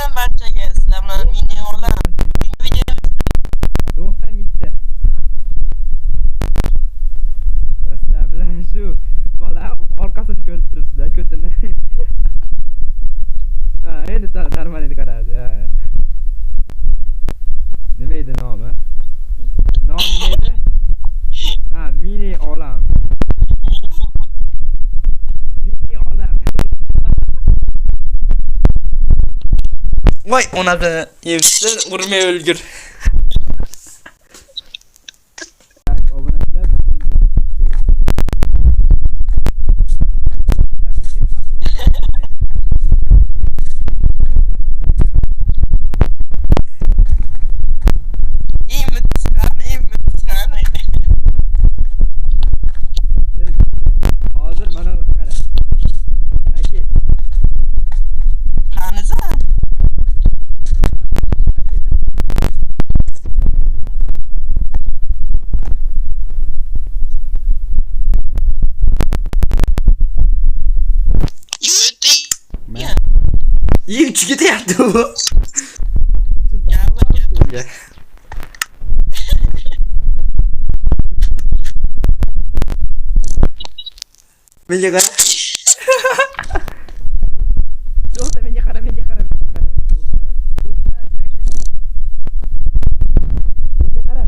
Assalomu barchaga. Sizlar bilan mini olam. To'xta bitta. Sizlar bilan shu bola orqasini ko'rib turibsizlar, ko'tini. Ha, endi normal edi qaradi. Ha. Nima edi nomi? Nomi nima edi? Ha, mini olam. Mini olam. Voy onasini yevsin, urmay o'lgur. Obunachilar hozir mana qara. Aka. Qaniza? İyi çıktı yaptı bu. Ya. Menga qara. To'xta, menga qara. To'xta, menga qara.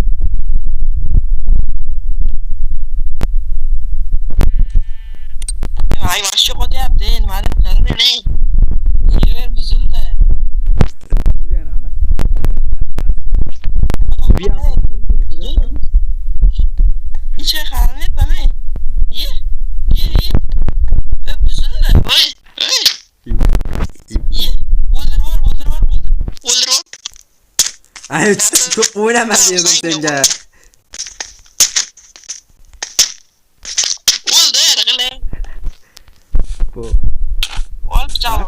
Hayvon yo'qotyapti. Nimadir qildi. Server buzildi. Turgan ana. Hiç qaramay. Ye. Buzildi. Voy. Ye. O'ldirib. Ay ko'p o'ynama dedim senga. O'ldir, qilay. Bu Olib chal.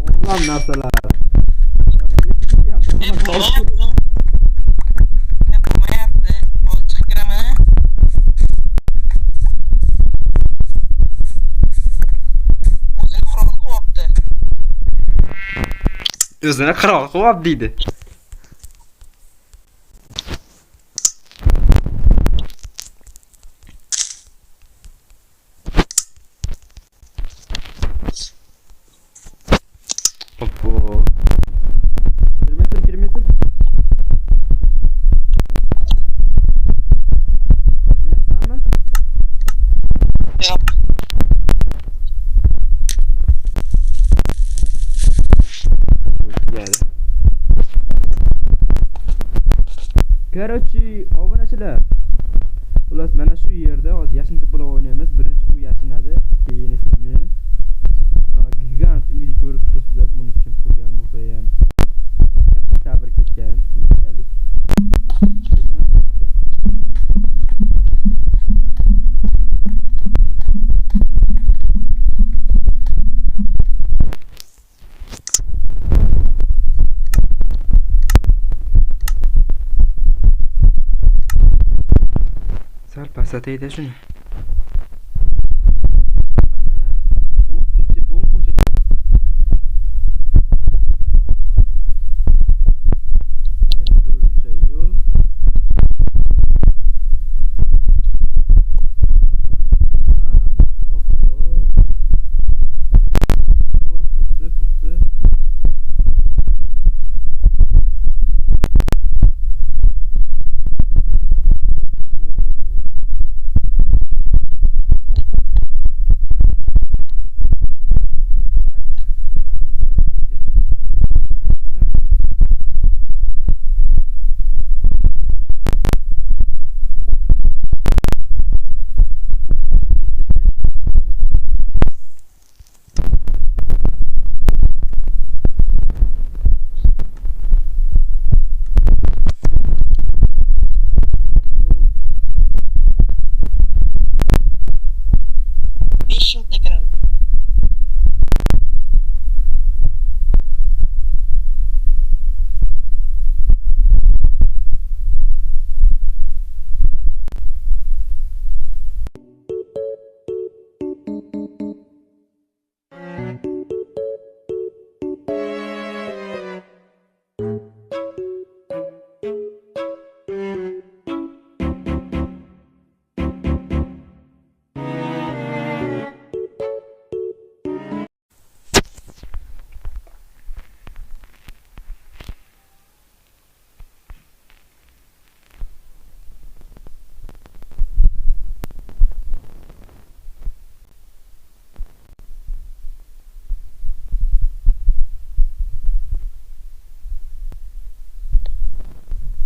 Oğlan narsalar. Bo'lmayapti. Olib chiqib kiraman. O'zini qurol qo'yapti. o'zini qirol qo'yib deydi. Oppo. Kilometr. Nima? Yo'q. Geldi. Короче, obunachilar. Xullas mana shu yerda hozir yashin to'polab o'ynaymiz. Birinchi u yashinadi, keyin esa men. Gigant uyni ko'rib turibsizlar. Buni kim qurgan bo'lsa ham katta sabr ketgan, yigitalik. Sal pasatayda shuni. Bu ichi bo'sh ekan. Mana turcha yo'l. Yo'l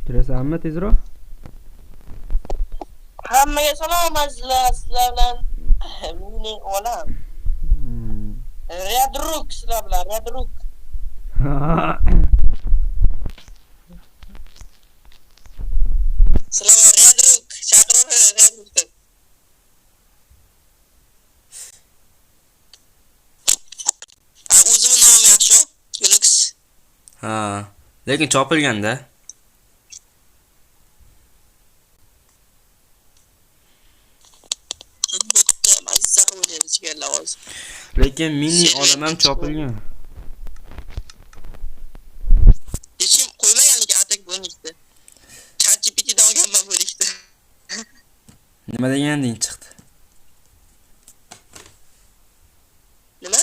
Kirasanmi tezroq? Hammaga salom azizlar, sizlar bilan mening olam. Redruk sizlar bilan, Redruk. Sizlar bilan Redruk, chaqiravering Redrukni. O'zimning nomim yaxshi, Unix. Ha, lekin chopilganda. Bitta mazza qilib ichganlar hozir. Lekin mini olam ham chopilgan. Hech kim qo'ymaganligi atak bo'lishdi. ChatGPT'dan olganman bo'lishdi. Nima deganding chiqdi? Nima?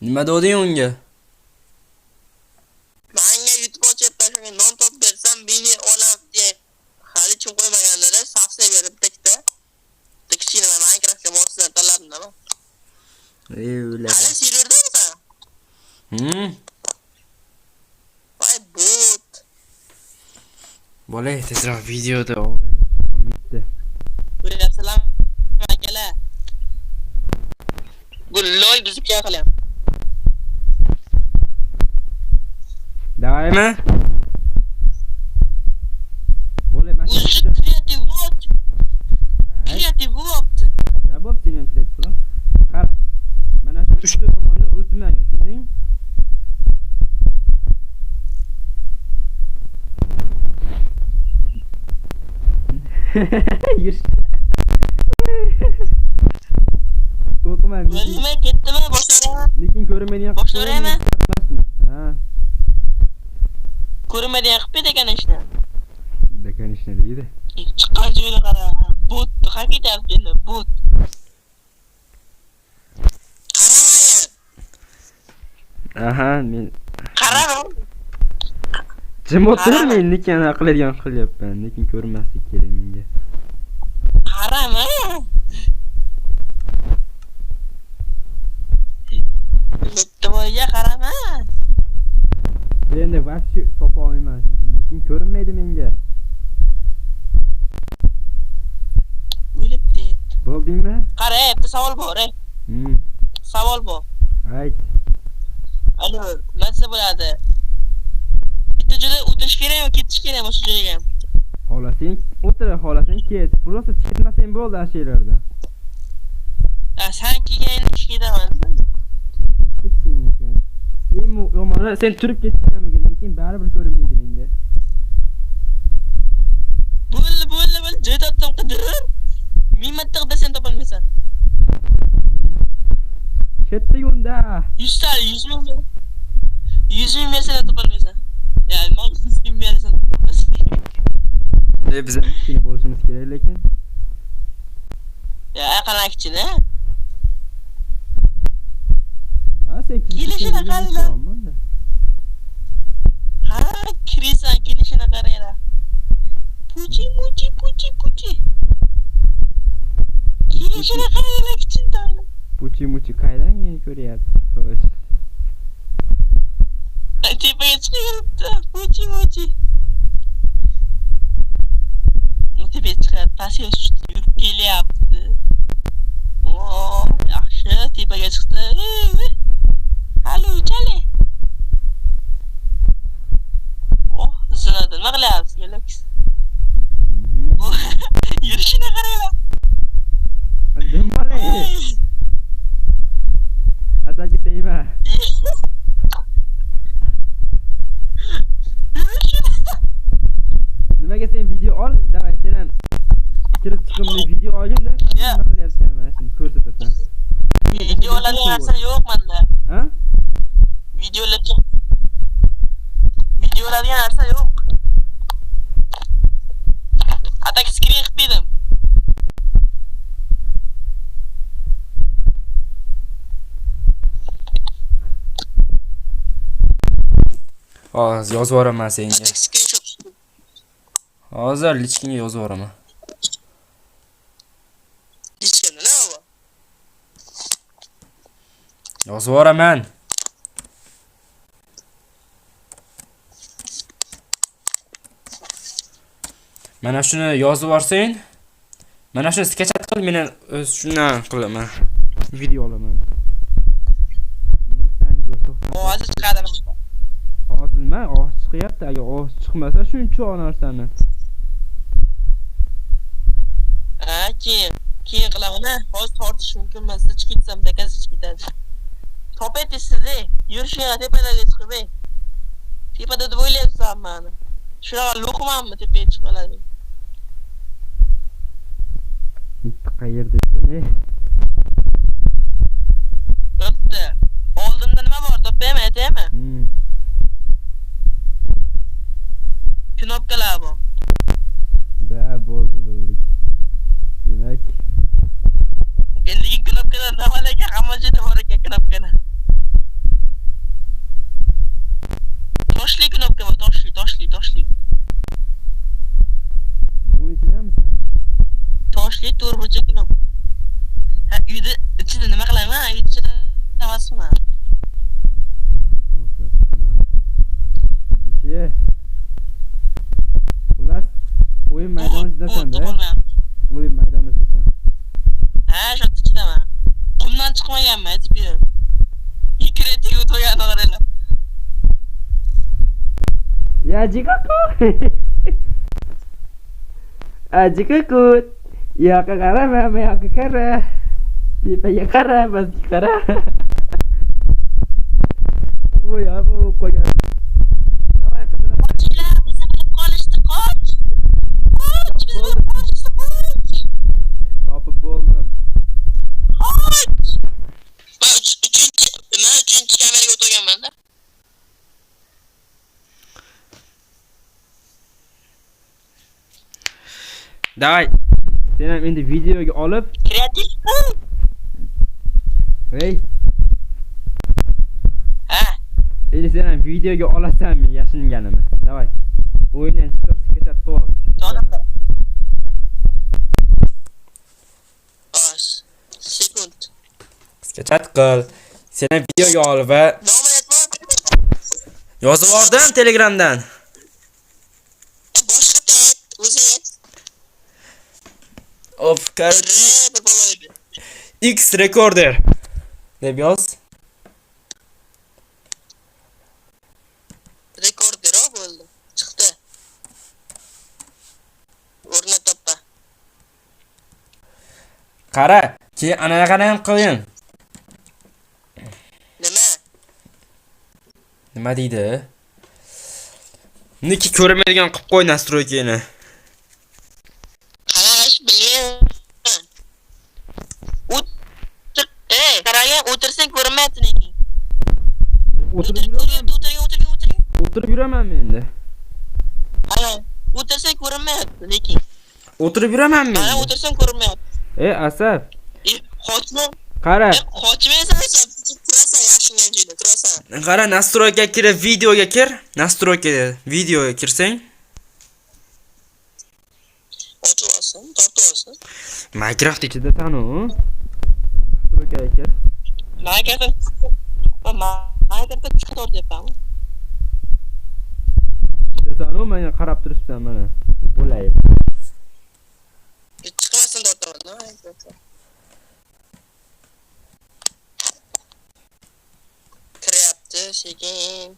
Nima deding unga? Menga YouTube ochib shunga non top bersam meni olam diye hali kim qo'ymaganlar safsay berib tekda. Kichkina Minecraftga modsizlar tanladimmi? Eyla. Hali serverdamisan? Voy bot. Bo'lay, tezroq videoda Bitti. Ko'ryapsizlar akalar. Bu loy buzib qilyapti. Davaymi? Bo'lay, mana O'zi shu. kreativ bot. Kreativ bot. Ajab bo'pti men kreativ bo'lam. Qara. Mana shu 3 ta tomonni o'tmagan, shunding? Yur. Qo'rqma. Nima ketdimi? Boshlayman. Lekin ko'rmaydigan Boshlayman. Ha. Ko'rmaydigan qilib ekan ishni. Dekan ishni deydi. Chiqqan joyga qara. Bot haqiqatan endi bot. Qarang. Aha, men Qarang. jim o'tir, men lekin qiladigan qilyapman, lekin ko'rmaslik kerak menga. Qarama. To'ya qarama. Endi vaqti topa olmayman, lekin ko'rinmaydi menga. O'libdi. Bo'ldingmi? Qara, bitta savol bor. Savol bor. Ayt. Alo, nima bo'ladi? Bitta joyda o'tirish kerakmi, ketish kerakmi o'sha joyga? Xolasang o'tir, xolasang ket. Просто ketmasang bo'ldi ashiylarda. Sen kelganingda ishga ketaman. Ketishing mumkin. Eng yomoni sen turib ketganmigin, lekin baribir ko'rinmaydi menga. Bo'ldi, joy topdim qidir. Ming marta qilib sen topolmaysan. Chetda yo'nda. 100 ming. 100 ming bersan topolmaysan. Ya, men 100 ming bersan topolmaysan. Biz Kichkina bo'lishimiz kerak lekin. Ya, qanaqa kichkina? Ha, sen Kelishini qaralar. Ha, kirisan kelishini qaranglar. Puchi. Kelishini qaranglar kichkintoyni. Puchi qaydan meni ko'ryapti? Xo'sh. Tepaga chiqyapti. Puchi. Tepaga chiqyapti, pastga yurib kelyapti. Oo, yaxshi, tepaga chiqdi. Halo, chale. Oh, zinada nima qilyapsiz, Galax? Yurishini qaranglar. Demale. Ataki tegma. Nimaga sen video ol? Davay, sen ham kirib chiqimli video olgin-da. Nima qilyapsan? Shuni ko'rsatasan. Videolar narsa yo'q menda. Ha? Videolar narsa yo'q. Atak screen qilib edim. hozir yozib yuboraman senga. Atak screenshot. Hozir lichkinga yozib yuboraman. Lichkanda nima bor? Yozib yuboraman. Mana shuni yozib yuborsang, mana shuni sketchat qil, men o'z shundan qilaman. Video olaman. Sen ko'rsatsan. Ovozi chiqadimi? Hozir men ovoz chiqyapti. Agar ovoz chiqmasa shuncha narsani. Keyin qilaman. Hozir tortish mumkin emas. Zich ketsam dakazich ketadi. Topaysiz-ey. Yurishga tepalarga chiqib-ey. Tepada deb o'ylayapsan meni. Shunaqa lo'qmanmi tepaga chiqib oladi? Bitta qayerda ekan? Bo'pti. Oldimda nima bor? Topaymi, aytaymi? Knopkalar bor. Bo'ldi. Demak, Endigi knopkalar nimalarga hamma joyda bor ekan knopkalar. Toshli knopka bor, toshli. bu ichidamisan? Toshli turbocha knopka. Ha, uyda ichida nima qilaman? Uyda ichida emasmi? Xullas, o'yin maydonidasan-da. O'yin maydonidasan. Ha, shu ichidaman. Qumdan chiqmaganman, aytib ber. Ikiretiga o'tgan to'g'rilar. Ya jikaku. Jikaku. Ya kakara mama ya kakara. Ya kakara mas kakara. Oh ya bu koyar. Qochinglar, bizni bilib qolishdi, qoch. Bizni bilib qolishdi, qoch. Topib bo'ldim. Qoch. Men uchinchi kameraga o'tirganman-da. Davay. Sen ham endi videoga olib, Kreativ. hey, Ha, endi sen ham videoga olasanmi yashinganimni? Davay. O'yindan chiqib sketchat qil. to'g'ri. Osh. Sekund. Sketchat qil. Sen ham videoga ol va Nomini aytma. yozib yubordim Telegramdan. Boshqa ayt, o'zing ayt. Of, короче, Bir bo'laydi. X recorder deb yoz. Rekorder bo'ldi. Chiqdi. O'rnat toppa. Qara, keyin anaqani ham qiling. Nima? Nima deydi? Niki ko'rmaydigan qilib qo'y nastroykani. Qarash bilmayman. Qaragan o'tirsang ko'rinmayapti lekin. O'tirib yuraman men endi. Ana, o'tirsang ko'rinmayapti lekin. O'tirib yuraman men. Ana, o'tirsang ko'rinmayapti. Asaf, Xotima. qara. Xotima esa turasan, yashingan joyda turasan. Qara, nastroyga kirib, videoga kir. Nastroyga videoga kirsang, Ochib olsin, tortib olsin. Minecraft Ichida sanu. Nastroyga kir. Minecraftda chiqib tortyapman. Ichida sanu, menga qarab turibsan mana. Bo'lay. Chiqmasin tortaman. Kiryapti, sekin.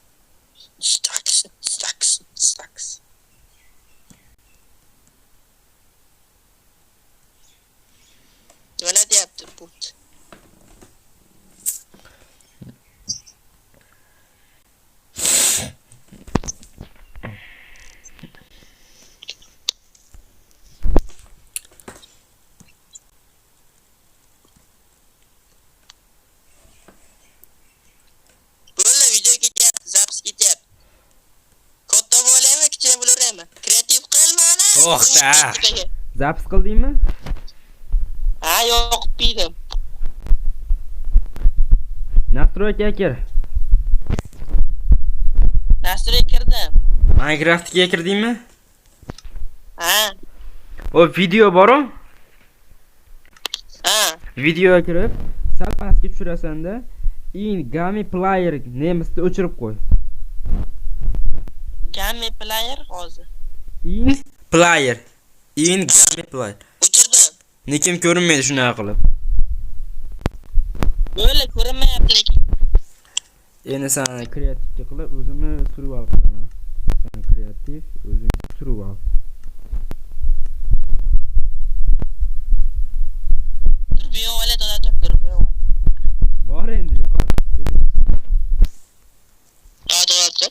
Stacks. Nima deyapti but? Bo'ldi, video ketyapti, zaps ketyapti. Katta bo'laymi, kichkina bo'laveraymi? Kreativ qilmani. To'xta. Zaps qildingmi? Ha, yo'q, bildim. Nastroyga kir. Nastroy kirdim. Minecraftga kirdingmi? Ha, O video bor-ku. ha. Videoga kirib, sal pastga tushirasan-da, Game Player nemisni o'chirib qo'y. Game Player hozir. Player. Ingameplay. O'chirdim. Lekin ko'rinmaydi shunaqa qilib. Böyle ko'rinmayapti lekin. Endi sana kreativga qilib o'zimni survival qilaman. Sana kreativ, o'zim survival. Turbiyo vale to'da turbiyo. Bor endi yuqori. To'da.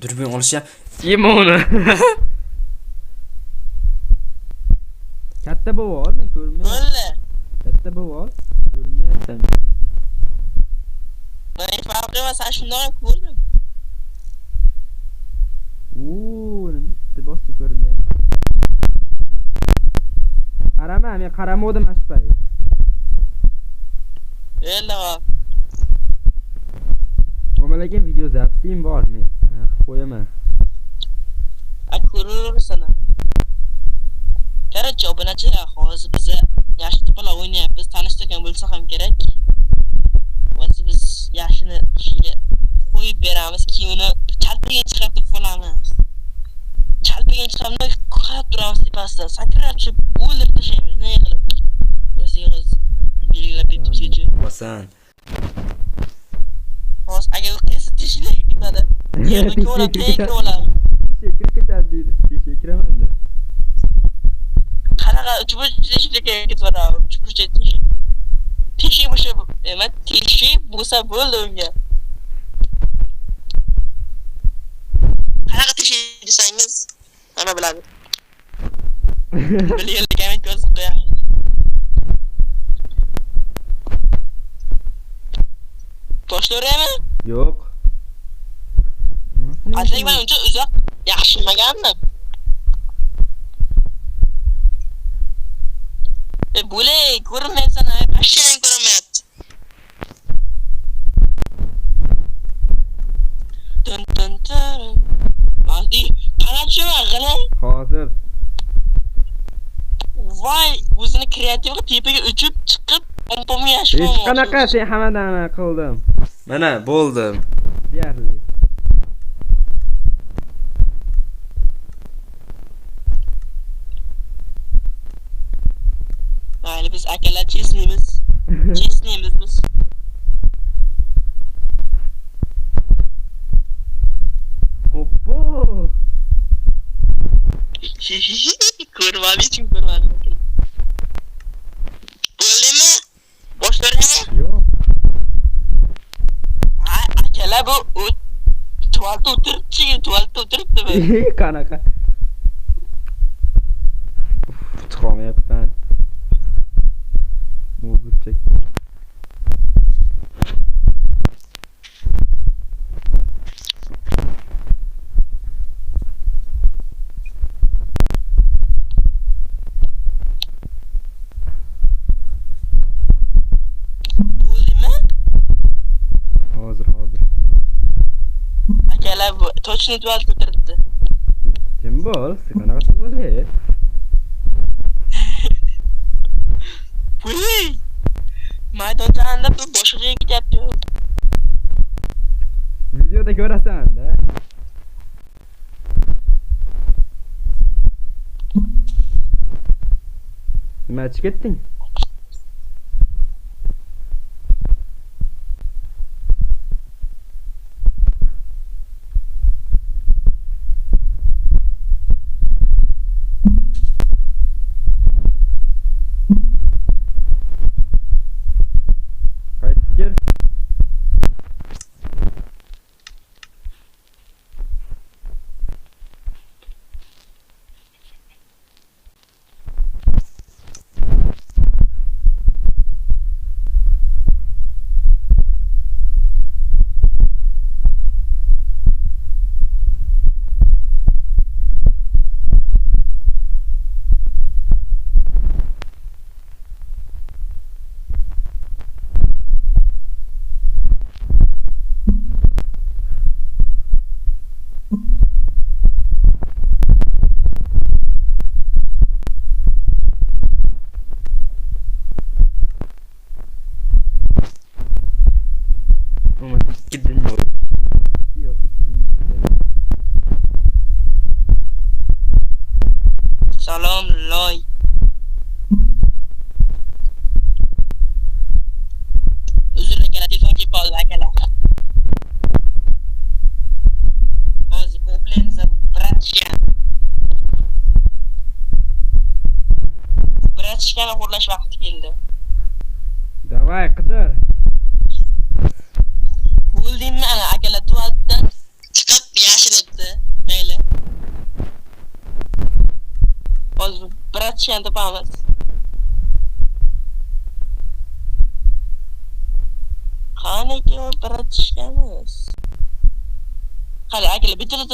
Durbin olishya. Yema uni. Katta bo'l, men ko'rmayapman. Böyle. Katta bo'l. Ko'rmayapsan. Ben hiç farkı var sen şundan ko'rdim. Nima bitta bosti ko'rinyapti. Qarama, men qaramodim ashpay. Böyle bak. Omalagan video zapisim bor men. Qilib qo'yaman. Ko'rur sana. Kerak obunachi hozir biz yaxshi bilan o'ynayapmiz. Tanishtirgan bo'lsa ham kerak. Hozir biz yaxshini ishiga qo'yib beramiz, keyin uni chalpagan chiqarib bo'lamiz. Chalpagan chiqarib qarab turamiz tepasidan. Sakrab tushib o'ldirib tashlaymiz. Nima qilib? O'zingiz belgilab ketibsiz-ku. Basan. Hozir agar qaysi tishlar ketadi. Yerga ko'ra tegib oladi. Teşekkür ketadi deydi. Teşekküramanda. Qanaqa uchburch teshikka ketadi. Uchburch teshik. Teshik bo'lsa, nima? Teshik bo'lsa bo'ldi unga. Qanaqa teshik desangiz, hamma biladi. Bilganligim ko'z qo'yadi. Toshlayapmi? Yo'q. Aslida men uncha uzoq yaxshimaganman. Bo'lay, ko'rinmayapsan, pashshadan ko'rinmayapti. Dun. Mandi, qanachima g'ilay? Hozir. Voy, o'zini kreativ tepaga uchib chiqib, pompomga yashib Hech qanaqa sen hammadan qildim. Mana bo'ldim. Deyarli. Mayli biz akalar chesnimiz. Chesnimiz biz. Oppo. Ko'rmadim. Bo'ldimi? Boshlarmi? Yo'q. Akalar bu tuvalda o'tiribdi. Qanaqa? Chiqolmayapman. Bu burchak. Bo'ldimi? Hozir. Akalar bu точно tuvalda o'tiribdi. Kim bo'l? Qanaqa bo'ladi? Voy! Maydonchada bu boshqa yerga ketyapti. Videoda ko'rasan-da. Nima ichib ketding? Qaytib kel. Salom loy. Uzr akalar, telefon kelib qoldi akalar. Hozir poplaymiz, bratishkan. Bratishkani xo'rlash vaqti keldi. Davay qidir. Bo'ldingmi ana akalar tuvaldan chiqib yashirilibdi. Mayli. Hozir bratishkan topamiz. Qaniki bratishkamiz. Qani akalar bitirib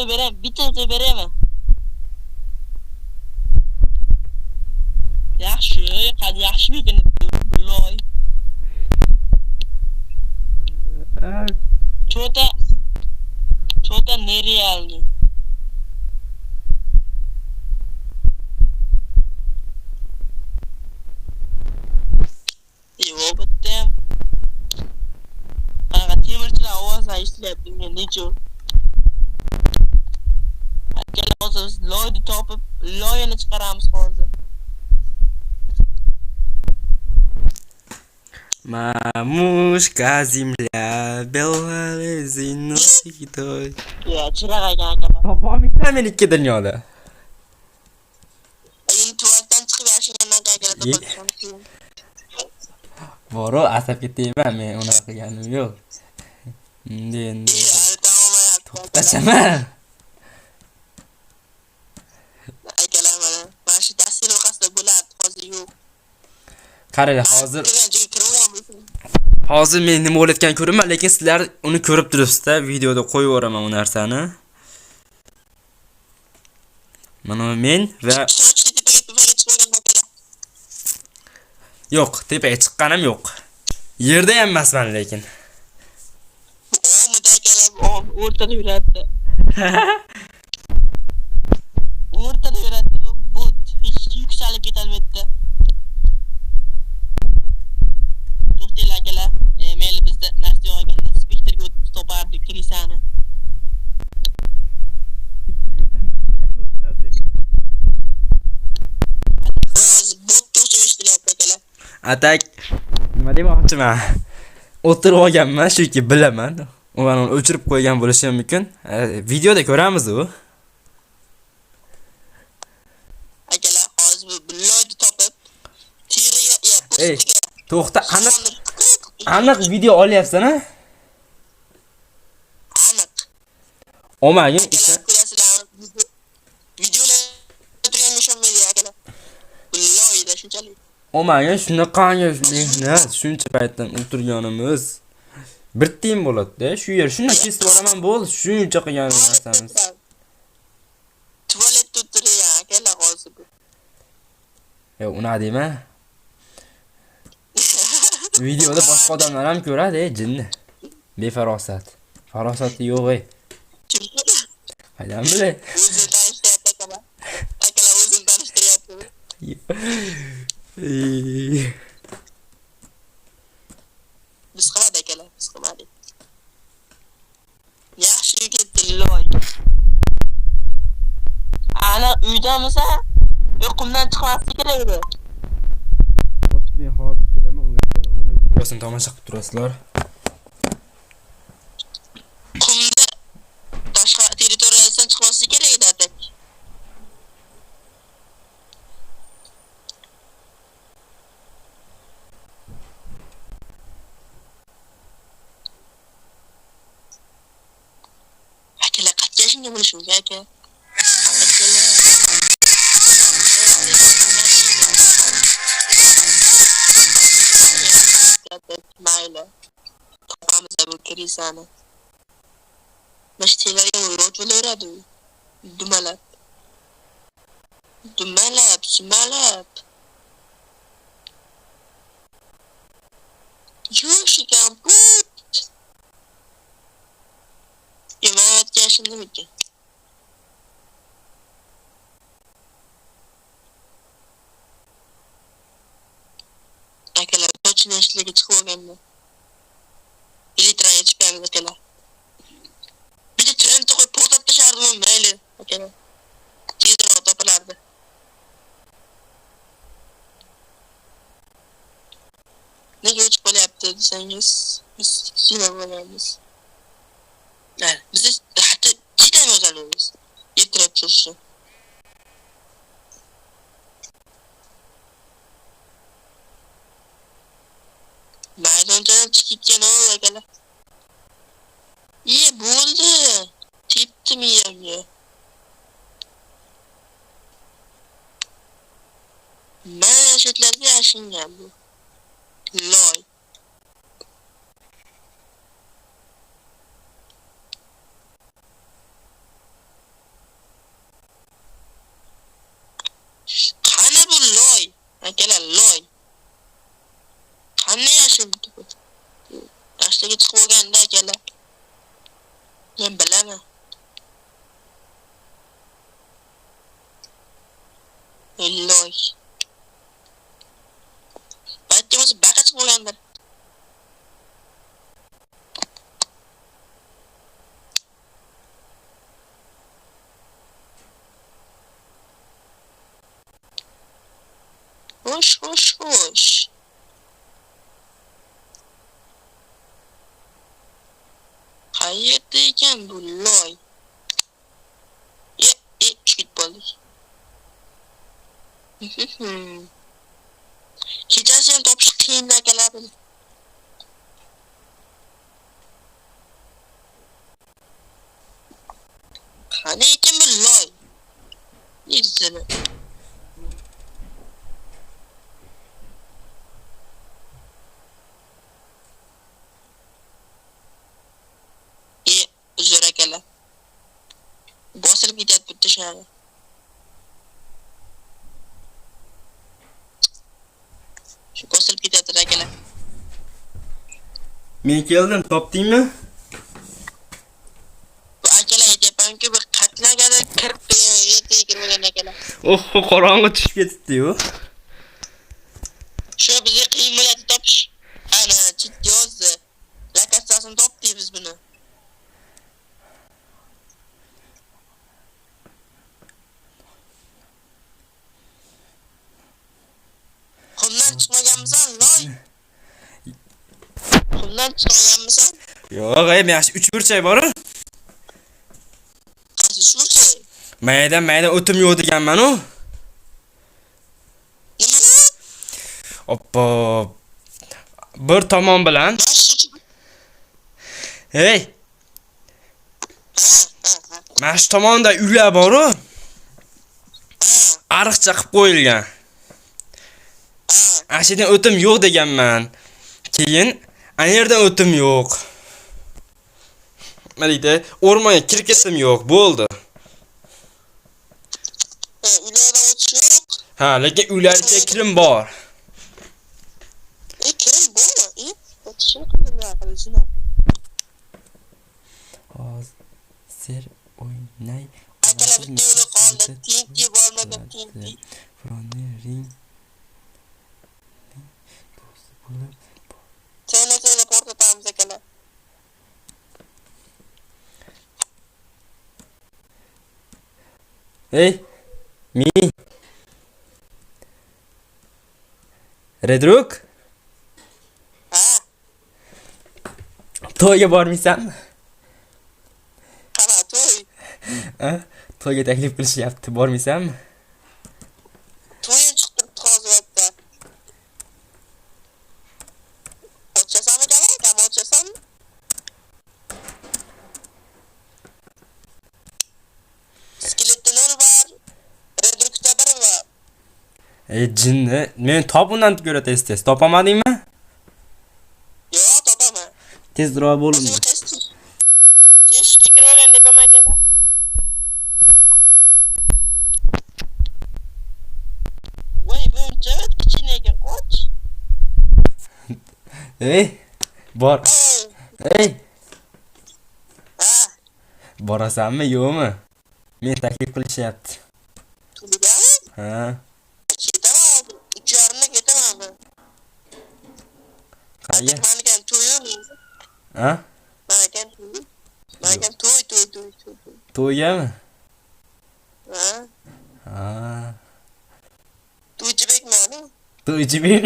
beraymi? Yaxshi, qani yaxshi bekinibdi. Loy. Чё-то нереальный. Его bitim. Qanaqa temirchilar ovozini eshityapti men necha. Akalar hozir loyni topib, loyini chiqaramiz hozir. Мамушка земля, белая зеленой. Ya, chiroq ekan akalar. Topolmaysan men ikki dunyoda. Endi tuvaldan chiqib yashagandan akalar topadigan. Boro asabga tegman, men unaqa qilganim yo'q. Endi to'xtashaman. Akalar mana shu dastur orqasida bo'ladi, hozir yo'q. Qaranglar, hozir men nima bo'layotganini ko'raman, lekin sizlar uni ko'rib turibsiz-da, videoda qo'yib yuboraman u narsani. Mana men va yo'q, tepaga chiqqanim yo'q. Yerda ham emasman lekin. O'rtada yuradi. O'rtada yuradi bu bot. Hech yuksalib ketolmaydi. To'xtanglar akalar. Mayli bizda narsa yo'q ekanda spektrga o'tib topardik Krisani. Hozir bot to'xtab eshitilyapti akalar. Atak nima demoqchiman? O'tirib olganman, chunki bilaman. Uni o'chirib qo'ygan bo'lishi mumkin. Videoda ko'ramiz u. Akalar hozir bu loyni topib teriga, postiga. To'xta, aniq video olyapsan-a? Aniq. Omagin esa videolar turgan ishonmaydi akalar. Loyda shunchalik. omagin shunaqangi mehnat, shuncha paytdan o'tirganimiz bir tiyin bo'ladi-da. Shu yer shunday kesib yuboraman bo'ldi, shuncha qilgan narsamiz. Tuvalet o'tirgan akalar hozir bu. Yo'q, una deyma. Videoda boshqa odamlar ham ko'radi, jinni. Befarosat. Farosati yo'q ey. Qaydan bilay? O'zini tanishtiryapti akalar. Akalar o'zini tanishtiryapti. Biz qilmadi akalar, biz qilmadi. Yaxshi ketdi loy. Ana uydamisa? Yo'q, qumdan chiqmaslik kerak edi. Men hozir kelaman unga. Videosini tomosha qilib turasizlar. Qumda boshqa territoriyadan chiqmaslik kerak edi atak. Akalar qatga shunga bo'lishi mumkin aka. Mayli. Topamiz bu Krisani. Mashinalarga yo'l bo'laveradi. Dumalab. Yo'q ekan bu. Yemayotgan shundamiki. Akalar точно ishlarga chiqib olganman. Elektron yechib akalar. Bitta trendni qo'yib portlab tashardim mayli akalar. Tezroq topilardi. Nega uch bo'lyapti desangiz, biz sima bo'lamiz. Biz hatto chidaymiz o'zimiz. Yetirib tursin. Maydonchadan chiqib ketgan akalar. Bo'ldi. Tepdi miyamga. Mana shularga yashingan bu. Loy. Qani bu loy? Akalar loy. Qani yashildi bu? Yashliga chiqib olganda akalar. Men bilaman. Loy. Batimiz baqa chiqib olgandir. Xo'sh. Qayerda ekan bu loy? Chiqib qoldik. Kechasi ham topish qiyin akalar. Qani ekan bu loy? Nizini. Uzr akalar. Bosilib ketyapti bitta shahar. Shu bosilib ketyapti akalar. Men keldim, topdingmi? Bu akalar aytyapmanki, bu qatnagada kirib kirmagan akalar. Qorong'i tushib ketibdi-yu. Shu bizga qiyin bo'lyapti topish. Ana, chit yozdi. Lokatsiyasini topdik biz buni. Qumdan chiqmaganmisan, loy? Qumdan chiqmaganmisan? Yo'q, men yaxshi 3 burchak bor-ku. Qaysi burchak? Mayda o'tim yo'q deganman-ku. Nima? Oppo. Bir tomon bilan. Hey. Mana shu tomonda uylar bor-ku. Ariqcha qilib qo'yilgan. Ashidan o'tim yo'q deganman. Keyin ana yerdan o'tim yo'q. Malida o'rmonga kirib ketdim yo'q, bo'ldi. Uylardan o'tish yo'q. Ha, lekin uylarga kirim bor. Kirim bormi? O'tishni qildim. Hozir o'ynay. Akalar bitta yo'li qoldi. Tinti bormagan tinti. Ring. Tele portatamiz akalar. Hey. Redruk? To'yga bormaysanmi? Qara to'y. To'yga taklif qilishyapti, bormaysanmi? To'yim chiqtiribdi hozirda. Ochasanmi akalar? Kam ochasanmi? Skeletda nol bor. Redrukda biri bor. Jinni, men topundan ko'ra tez. Topamadingmi? Yo'q, topaman. Tezroq bo'lin. Teshikka kirib olgan deb akalar. Voy, buncha kichkina ekan, qoch. Hey, bor. Hey. Borasanmi, yo'qmi? Men taklif qilishyapti. Tuligami? Ha. Ketaman, 3 yarimda ketaman. Qayga? Manikan to'yi. Ha? Manikan to'y. To'ygami? Ha? To'ychibekman. To'ychibek.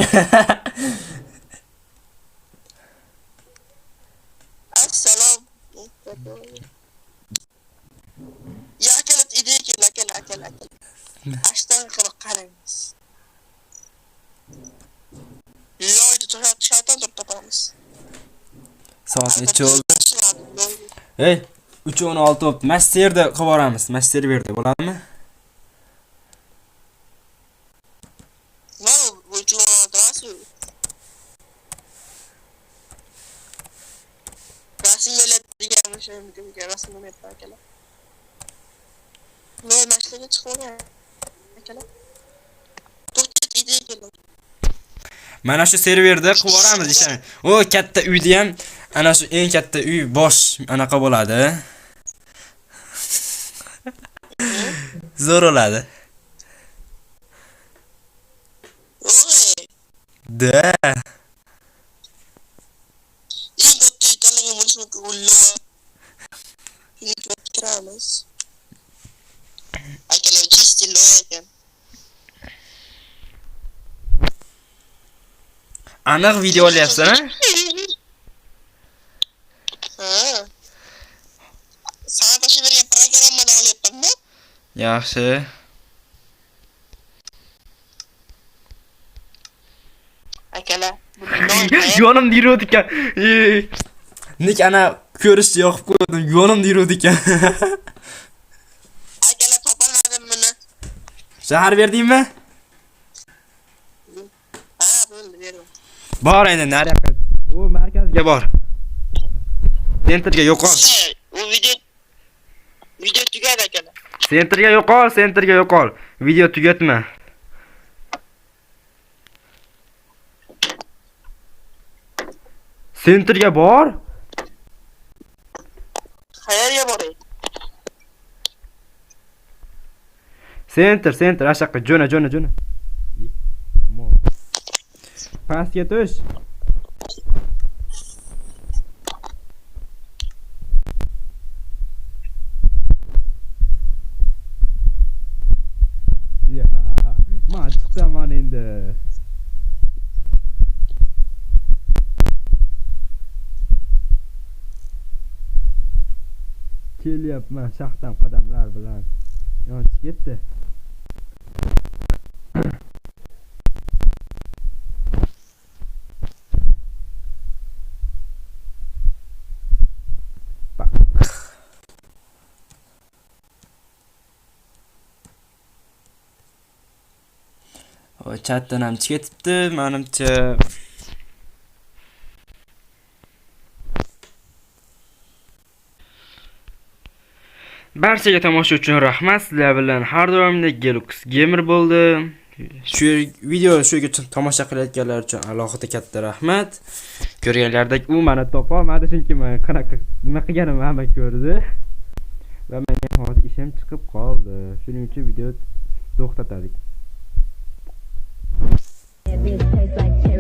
topmaymiz. Lloyd'u shayton deb topamiz. Soat necha bo'ldi? Hey, 3:16 bo'ldi. Masterda qilib boramiz. Master berdi, bo'ladimi? No, bu cho'g'aldasu. Rasm bo'ladigan o'sha rasmni aytib akalar. No, mashinaga chiqmagan akalar. To'xtat ide keldi. Mana shu serverda qilib boramiz ishni. O katta uyda ham ana shu eng katta uy bosh anaqa bo'ladi. Zo'r bo'ladi. Oy, Da. eng katta uy tanlagan bo'lishi mumkin. Ullo. Shuni kiramiz. Akalar chisti lo ekan. Aniq video olyapsan-a? Ha. Sana tashib bergan programmadan olyapman-da. Yaxshi. Akalar, Yonimda yuradi ekan. Nik ana ko'rishni yoqib qo'ydim. Yonimda yuradi ekan. akalar topolmadim buni. Shahar berdingmi? Ha, bo'ldi, berdim. Bor endi nariyoqqa. U markazga bor. Sentrga yo'qol. U video tugadi akalar. Sentrga yo'qol. Video tugatma. Sentrga bor. Qayerga boray? Sentr, ashaqqa jo'na. Pastga tush. Ya, men chiqaman endi. Kelyapman shaxtam qadamlar bilan. Yonchi ketdi. O chatdan ham ketibdi, menimcha. Barchaga tomosha uchun rahmat. Sizlar bilan har doimdek Gelux Gamer bo'ldi. Shu video shuga tomosha qilayotganlar uchun alohida katta rahmat. Ko'rganlardek u meni topolmadi, chunki men qanaqa nima qilganimni hamma ko'rdi. Va menga hozir ishim chiqib qoldi. Shuning uchun video to'xtatadik. It tastes like